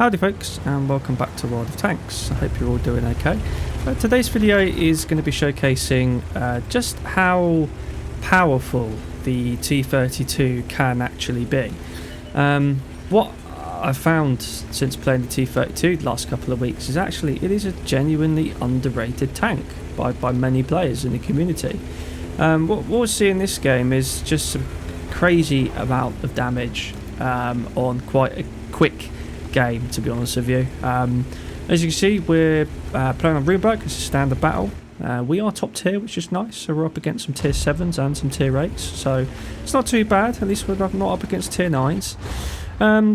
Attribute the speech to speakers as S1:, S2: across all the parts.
S1: Howdy folks, and welcome back to World of Tanks. I hope you're all doing okay. Today's video is going to be showcasing just how powerful the T32 can actually be. What I've found since playing the T32 the last couple of weeks is actually it is a genuinely underrated tank by many players in the community. What we'll see in this game is just some crazy amount of damage on quite a quick game, to be honest with you. As you can see, we're playing on Runeberg. It's a standard battle. We are top tier, which is nice, so we're up against some tier 7s and some tier 8s, so it's not too bad. At least we're not up against tier 9s.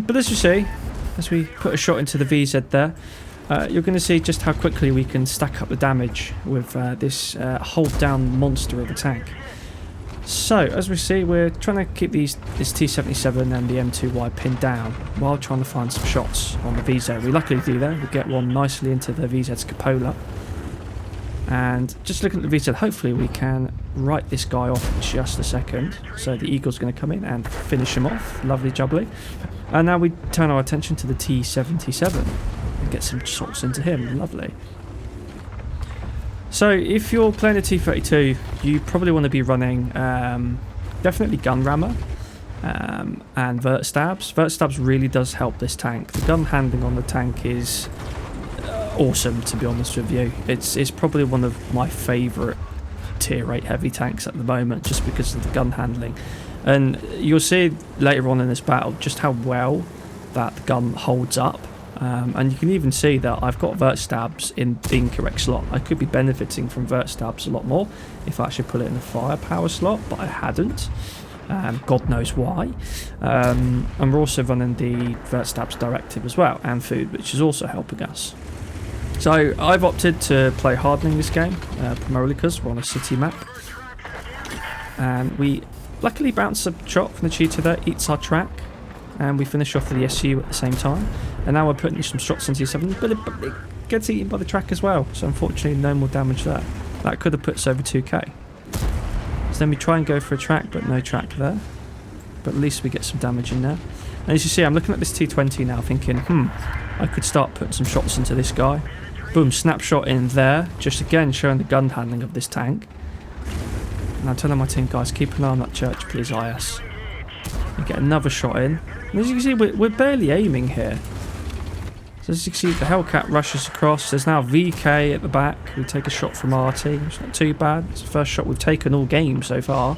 S1: But as you see, as we put a shot into the VZ there, you're going to see just how quickly we can stack up the damage with this hold down monster of a tank. So, as we see, we're trying to keep this T77 and the M2Y pinned down while trying to find some shots on the VZ. We luckily do that. We get one nicely into the VZ's cupola. And just looking at the VZ, hopefully we can write this guy off in just a second. So the Eagle's going to come in and finish him off. Lovely jubbly. And now we turn our attention to the T77 and get some shots into him. Lovely. So if you're playing a T32, you probably want to be running definitely gun rammer and vert stabs. Vert stabs really does help this tank. The gun handling on the tank is awesome, to be honest with you. It's probably one of my favourite tier 8 heavy tanks at the moment, just because of the gun handling. And you'll see later on in this battle just how well that the gun holds up. And you can even see that I've got vert stabs in the incorrect slot. I could be benefiting from vert stabs a lot more if I actually put it in the firepower slot, but I hadn't. God knows why. And we're also running the vert stabs directive as well, and food, which is also helping us. So I've opted to play hardening this game, primarily because we're on a city map. And we luckily bounce a shot from the cheater there, eats our track, and we finish off the SU at the same time. And now we're putting some shots into T7, but it gets eaten by the track as well. So unfortunately, no more damage there. That could have put us over 2k. So then we try and go for a track, but no track there. But at least we get some damage in there. And as you see, I'm looking at this T20 now thinking, I could start putting some shots into this guy. Boom, snapshot in there. Just again showing the gun handling of this tank. And I'm telling my team, guys, keep an eye on that church, please, IS. We get another shot in. And as you can see, we're barely aiming here. So as you can see, the Hellcat rushes across. There's now VK at the back. We take a shot from RT. It's not too bad. It's the first shot we've taken all game so far.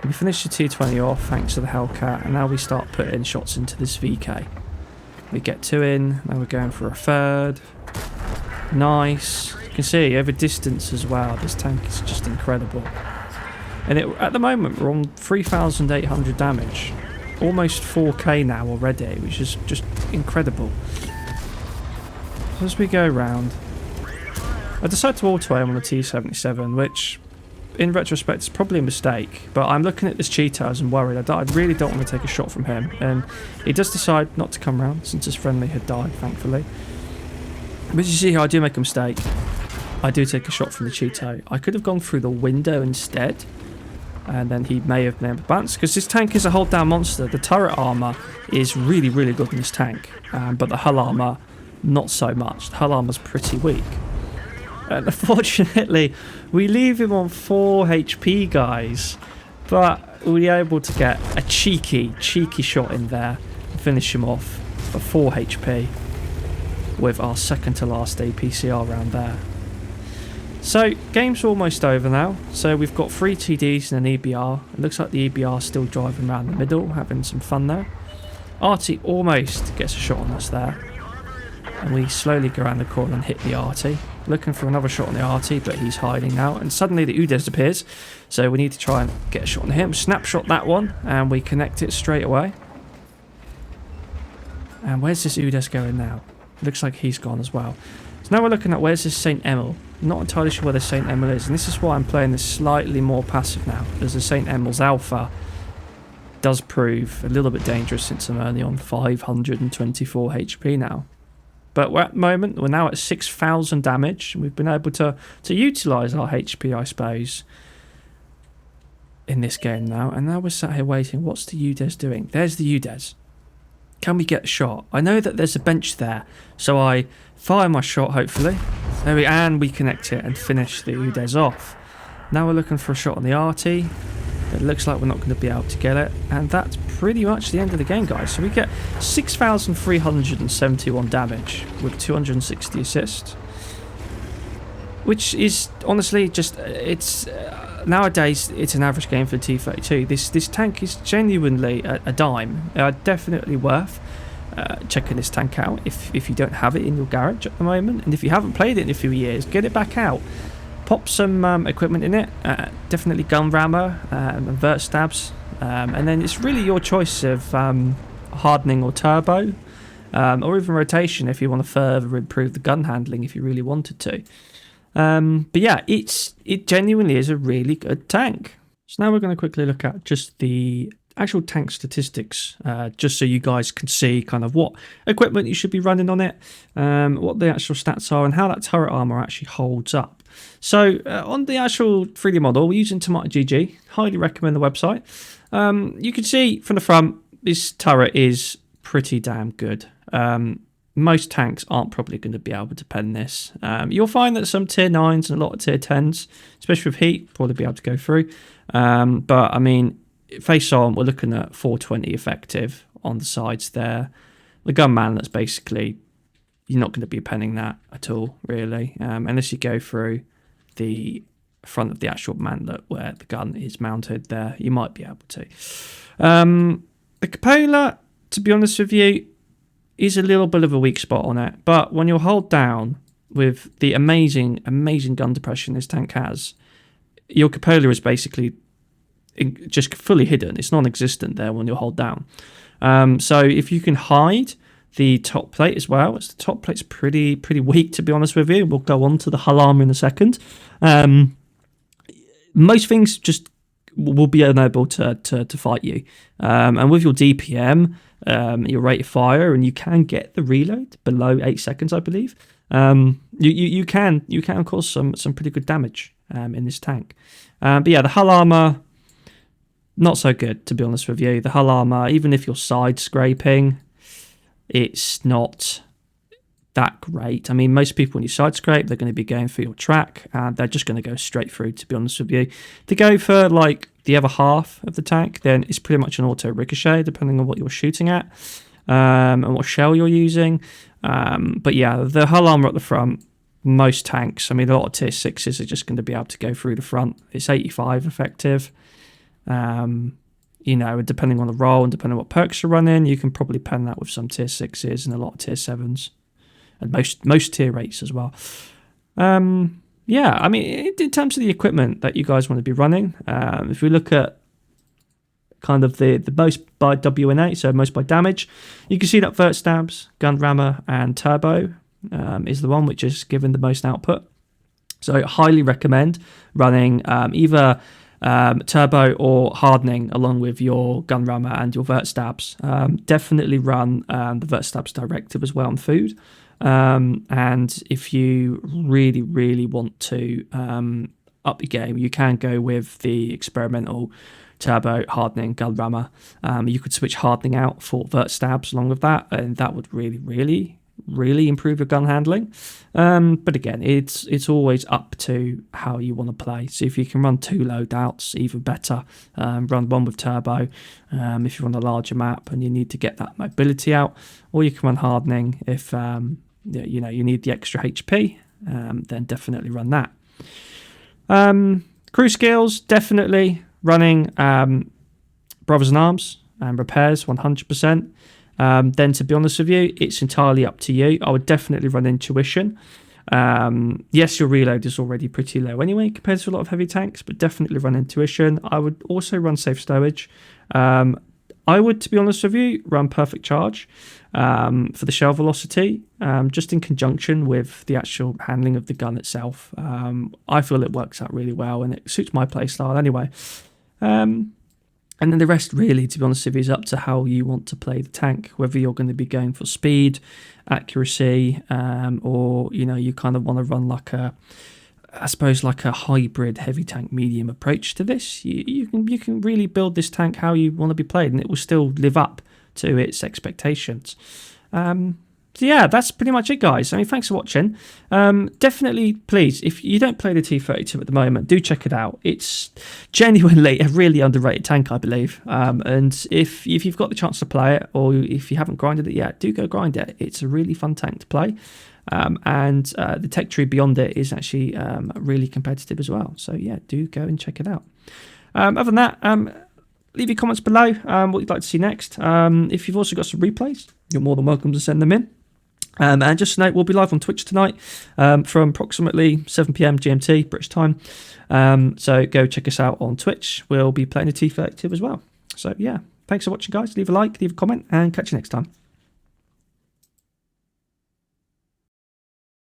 S1: We finish the T20 off thanks to the Hellcat. And now we start putting shots into this VK. We get 2 in. Now we're going for a third. Nice. You can see over distance as well. This tank is just incredible. And at the moment we're on 3,800 damage. Almost 4k now already, which is just incredible. As we go around, I decided to auto-aim on the T77, which in retrospect is probably a mistake, but I'm looking at this cheater as I'm worried. I really don't want to take a shot from him, and he does decide not to come around since his friendly had died, thankfully. But as you see here, I do make a mistake. I do take a shot from the Cheeto. I could have gone through the window instead, and then he may have been able to bounce, because this tank is a hold down monster. The turret armor is really, really good in this tank, but the hull armor, not so much. The hull armor's pretty weak. And unfortunately, we leave him on 4 HP, guys, but we are able to get a cheeky shot in there and finish him off for 4 HP with our second to last APCR round there. So, game's almost over now. So we've got 3 TDs and an EBR. It looks like the EBR's still driving around the middle, having some fun there. RT almost gets a shot on us there. And we slowly go around the corner and hit the RT. Looking for another shot on the RT, but he's hiding now. And suddenly the UDES appears. So we need to try and get a shot on him. Snapshot that one, and we connect it straight away. And where's this UDES going now? Looks like he's gone as well. So now we're looking at where's this St. Emil. Not entirely sure where the St. Emil is, and this is why I'm playing this slightly more passive now, as the St. Emil's Alpha does prove a little bit dangerous since I'm only on 524 HP now. But at the moment, we're now at 6,000 damage, and we've been able to utilise our HP, I suppose, in this game now. And now we're sat here waiting. What's the UDES doing? There's the UDES. Can we get a shot? I know that there's a bench there, so I fire my shot, hopefully. And we connect it and finish the Udes off. Now we're looking for a shot on the arty. It looks like we're not going to be able to get it, and that's pretty much the end of the game, guys. So we get 6,371 damage with 260 assists, which is honestly just nowadays it's an average game for the T32. This tank is genuinely a dime. Definitely worth checking this tank out if you don't have it in your garage at the moment, and if you haven't played it in a few years, get it back out. Pop some equipment in it, definitely gun rammer and vert stabs, and then it's really your choice of hardening or turbo, or even rotation if you want to further improve the gun handling if you really wanted to. But yeah, it genuinely is a really good tank. So now we're going to quickly look at just the actual tank statistics, just so you guys can see kind of what equipment you should be running on it, what the actual stats are, and how that turret armor actually holds up. So on the actual 3D model, we're using Tomato GG. Highly recommend the website. You can see from the front, this turret is pretty damn good. Most tanks aren't probably going to be able to pen this. You'll find that some tier 9s and a lot of tier 10s, especially with heat, probably be able to go through. But I mean, face on, we're looking at 420 effective on the sides there. The gunman, that's basically, you're not going to be penning that at all, really, unless you go through the front of the actual mantlet where the gun is mounted there. You might be able to. The cupola, to be honest with you, is a little bit of a weak spot on it, but when you're hold down with the amazing gun depression this tank has, your cupola is basically just fully hidden. It's non-existent there when you're hold down. So if you can hide the top plate as well, the top plate's pretty weak, to be honest with you. We'll go on to the hull armor in a second. Most things just will be unable to fight you, and with your DPM, your rate of fire, and you can get the reload below 8 seconds, I believe. You can cause some pretty good damage in this tank. But yeah, the hull armor, not so good, to be honest with you. The hull armor, even if you're side scraping, it's not that great. I mean, most people when you side scrape, they're going to be going for your track, and they're just going to go straight through, to be honest with you. To go for like the other half of the tank, then it's pretty much an auto ricochet depending on what you're shooting at, and what shell you're using. But yeah, the hull armor at the front, most tanks, I mean, a lot of tier 6s are just going to be able to go through the front. It's 85 effective. You know, depending on the role and depending on what perks you're running, you can probably pen that with some tier 6s and a lot of tier 7s. And most tier 8s as well. Yeah, I mean, in terms of the equipment that you guys want to be running, if we look at kind of the most by WNA, so most by damage, you can see that vert stabs, gun rammer, and turbo is the one which is given the most output. So I highly recommend running either turbo or hardening along with your gun rammer and your vert stabs. Definitely run the vert stabs directive as well on food. And if you really want to up your game, you can go with the experimental turbo hardening gun rammer. You could switch hardening out for vert stabs along with that, and that would really improve your gun handling. But again, it's always up to how you want to play. So if you can run 2 loadouts, even better. Run one with turbo if you want a larger map and you need to get that mobility out, or you can run hardening if you need the extra HP. Then definitely run that. Crew skills, definitely running Brothers in Arms and repairs 100%. Then, to be honest with you, it's entirely up to you. I would definitely run intuition. Yes, your reload is already pretty low anyway compared to a lot of heavy tanks, but definitely run intuition. I would also run safe stowage. I would, to be honest with you, run perfect charge for the shell velocity, just in conjunction with the actual handling of the gun itself. I feel it works out really well, and it suits my playstyle anyway. And then the rest, really, to be honest with you, is up to how you want to play the tank, whether you're going to be going for speed, accuracy, or, you kind of want to run like a hybrid heavy tank medium approach to this. You can really build this tank how you want to be played, and it will still live up to its expectations. So yeah, that's pretty much it, guys. I mean, thanks for watching. Definitely, please, if you don't play the T32 at the moment, do check it out. It's genuinely a really underrated tank, I believe. And if you've got the chance to play it, or if you haven't grinded it yet, do go grind it. It's a really fun tank to play. And the tech tree beyond it is actually really competitive as well. So yeah, do go and check it out. Other than that, leave your comments below what you'd like to see next. If you've also got some replays, you're more than welcome to send them in. And just to note, we'll be live on Twitch tonight from approximately 7 PM GMT, British time. So go check us out on Twitch. We'll be playing the T32 as well. So yeah, thanks for watching, guys. Leave a like, leave a comment, and catch you next time.